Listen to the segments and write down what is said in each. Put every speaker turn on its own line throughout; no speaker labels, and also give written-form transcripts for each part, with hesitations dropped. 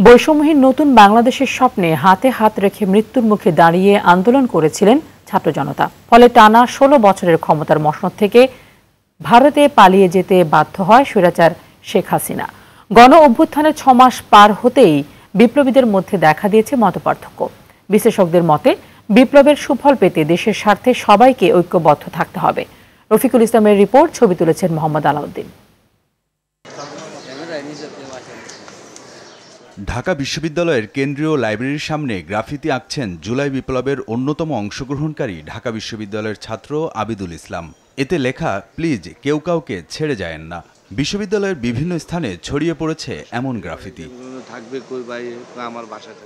বৈষম্যহীন নতুন বাংলাদেশের স্বপ্নে হাতে হাত রেখে মৃত্যুর মুখে দাঁড়িয়ে আন্দোলন করেছিলেন ছাত্র জনতা। ফলে টানা ১৬ বছরের ক্ষমতার মসনদ থেকে ভারতে পালিয়ে যেতে বাধ্য হয় স্বৈরাচার শেখ হাসিনা। গণ অভ্যুত্থানের ৬ মাস পার হতেই বিপ্লবীদের মধ্যে দেখা দিয়েছে মতপার্থক্য। বিশ্লেষকদের মতে বিপ্লবের সুফল পেতে দেশের স্বার্থে সবাইকে ঐক্যবদ্ধ থাকতে হবে। রফিকুল ইসলামের রিপোর্ট, ছবি তুলেছেন মোহাম্মদ আলাউদ্দিন।
ঢাকা বিশ্ববিদ্যালয়ের কেন্দ্রীয় লাইব্রেরির সামনে গ্রাফিতি আঁকছেন জুলাই বিপ্লবের অন্যতম অংশগ্রহণকারী ঢাকা বিশ্ববিদ্যালয়ের ছাত্র আবিদুল ইসলাম। এতে লেখা, প্লিজ কেউ কাউকে ছেড়ে যায়েন না। বিশ্ববিদ্যালয়ের বিভিন্ন স্থানে ছড়িয়ে পড়েছে এমন গ্রাফিতি।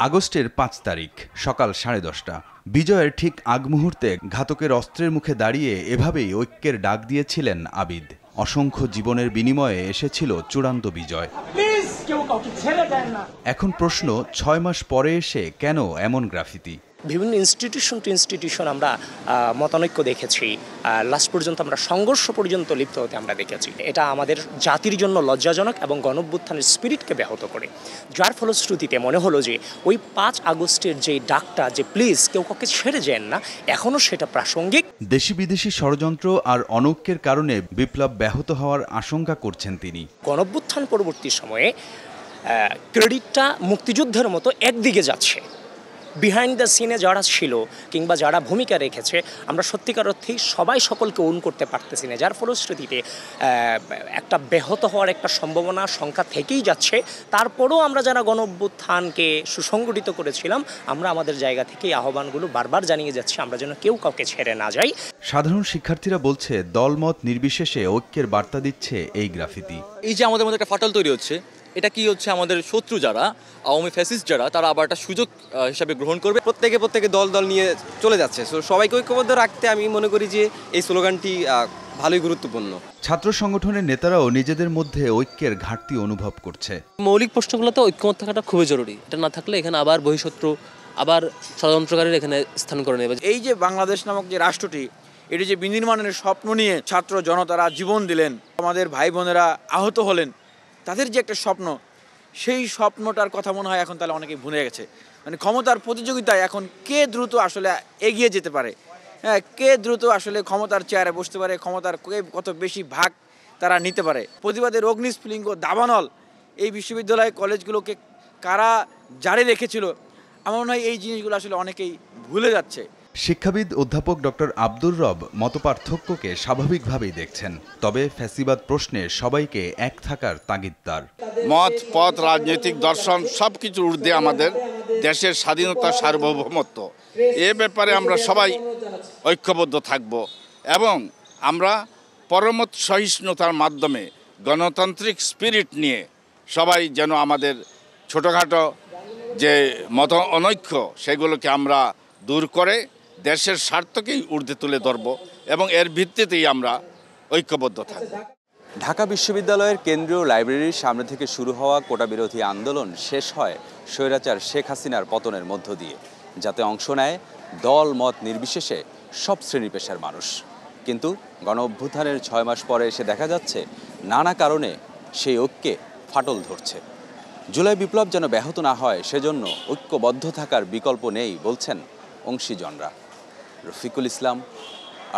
আগস্টের ৫ তারিখ সকাল 10:30। বিজয়ের ঠিক আগ মুহূর্তে ঘাতকের অস্ত্রের মুখে দাঁড়িয়ে এভাবেই ঐক্যের ডাক দিয়েছিলেন আবিদ। অসংখ্য জীবনের বিনিময়ে এসেছিল চূড়ান্ত বিজয়। এখন প্রশ্ন, ৬ মাস পরে এসে কেন এমন গ্রাফিতি?
বিভিন্ন ইনস্টিটিউশন টু ইনস্টিটিউশন আমরা মতানৈক্য দেখেছি, লাস্ট পর্যন্ত আমরা সংঘর্ষ পর্যন্ত লিপ্ত হতে আমরা দেখেছি। এটা আমাদের জাতির জন্য লজ্জাজনক এবং গণঅভ্যুত্থানের স্পিরিটকে ব্যাহত করে, যার ফলশ্রুতিতে মনে হলো যে ওই ৫ আগস্টের যে ডাকটা, যে প্লিজ কেউ কাউকে ছেড়ে যান না, এখনও সেটা প্রাসঙ্গিক।
দেশি বিদেশি ষড়যন্ত্র আর অনৈক্যের কারণে বিপ্লব ব্যাহত হওয়ার আশঙ্কা করছেন তিনি।
গণঅভ্যুত্থান পরবর্তী সময়ে ক্রেডিটটা মুক্তিযুদ্ধের মতো একদিকে যাচ্ছে। বিহাইন্ড দ্য সিনে যারা ছিল কিংবা যারা ভূমিকা রেখেছে, আমরা সত্যিকার অর্থেই সবাই সকলকে ওন করতে পারতেছি না, যার ফলশ্রুতিতে একটা ব্যাহত হওয়ার একটা সম্ভাবনা সংখ্যা থেকেই যাচ্ছে। তারপরেও আমরা যারা গণঅভ্যুত্থানকে সুসংগঠিত করেছিলাম, আমরা আমাদের জায়গা থেকে আহ্বানগুলো বারবার জানিয়ে যাচ্ছি, আমরা যেন কেউ কাউকে ছেড়ে না যাই।
সাধারণ শিক্ষার্থীরা বলছে, দলমত নির্বিশেষে ঐক্যের বার্তা দিচ্ছে এই গ্রাফিতি।
এই যে আমাদের মধ্যে একটা ফাটল তৈরি হচ্ছে, এটা কি হচ্ছে, আমাদের শত্রু যারা আওয়ামী ফ্যাসিস্ট যারা, তারা আবার একটা সুযোগ হিসাবে গ্রহণ করবে।
প্রত্যেকে দল নিয়ে চলে যাচ্ছে। সবাইকে ঐক্যবদ্ধ রাখতে আমি মনে করি যে এই স্লোগানটি ভালোই গুরুত্বপূর্ণ।
ছাত্র সংগঠনের নেতারাও নিজেদের মধ্যে ঐক্যের ঘাটতি অনুভব করছে।
মৌলিক প্রশ্নগুলোতে ঐক্যমত থাকাটা খুবই জরুরি। এটা না থাকলে এখানে আবার বহিঃশত্রু, আবার ষড়যন্ত্রকারীরা এখানে স্থান করে নেবে।
এই যে বাংলাদেশ নামক যে রাষ্ট্রটি, এটি যে বিনির্মাণের স্বপ্ন নিয়ে ছাত্র জনতারা জীবন দিলেন, আমাদের ভাই বোনেরা আহত হলেন, তাদের যে একটা স্বপ্ন, সেই স্বপ্নটার কথা মনে হয় এখন তাহলে অনেকেই ভুলে গেছে। মানে ক্ষমতার প্রতিযোগিতায় এখন কে দ্রুত আসলে এগিয়ে যেতে পারে, হ্যাঁ, কে দ্রুত আসলে ক্ষমতার চেয়ারে বসতে পারে, ক্ষমতার কত বেশি ভাগ তারা নিতে পারে। প্রতিবাদের অগ্নিস্ফুলিঙ্গ দাবানল এই বিশ্ববিদ্যালয় কলেজগুলোকে কারা জারি রেখেছিল, আমার মনে হয় এই জিনিসগুলো আসলে অনেকেই ভুলে যাচ্ছে।
শিক্ষাবিদ অধ্যাপক ডক্টর আব্দুর রব মতপার্থক্যকে স্বাভাবিকভাবেই দেখছেন, তবে ফ্যাসিবাদ প্রশ্নে সবাইকে এক থাকার তাগিদ তার।
মত, পথ, রাজনৈতিক দর্শন সবকিছুর ঊর্ধ্বে আমাদের দেশের স্বাধীনতা, সার্বভৌমত্ব। এ ব্যাপারে আমরা সবাই ঐক্যবদ্ধ থাকব এবং আমরা পরমত সহিষ্ণুতার মাধ্যমে গণতান্ত্রিক স্পিরিট নিয়ে সবাই যেন আমাদের ছোটোখাটো যে মত অনৈক্য সেগুলোকে আমরা দূর করে দেশের স্বার্থকেই ঊর্ধ্বে তুলে ধরব এবং এর ভিত্তিতেই আমরা ঐক্যবদ্ধ থাকব।
ঢাকা বিশ্ববিদ্যালয়ের কেন্দ্রীয় লাইব্রেরির সামনে থেকে শুরু হওয়া কোটা বিরোধী আন্দোলন শেষ হয় স্বৈরাচার শেখ হাসিনার পতনের মধ্য দিয়ে, যাতে অংশ নেয় দল মত নির্বিশেষে সব শ্রেণী পেশার মানুষ। কিন্তু গণ অভ্যুত্থানের ৬ মাস পরে এসে দেখা যাচ্ছে নানা কারণে সেই ঐক্যে ফাটল ধরছে। জুলাই বিপ্লব যেন ব্যাহত না হয়, সেজন্য ঐক্যবদ্ধ থাকার বিকল্প নেই বলছেন অংশীজনরা। রফিকুল ইসলাম,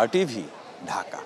RTV, ঢাকা।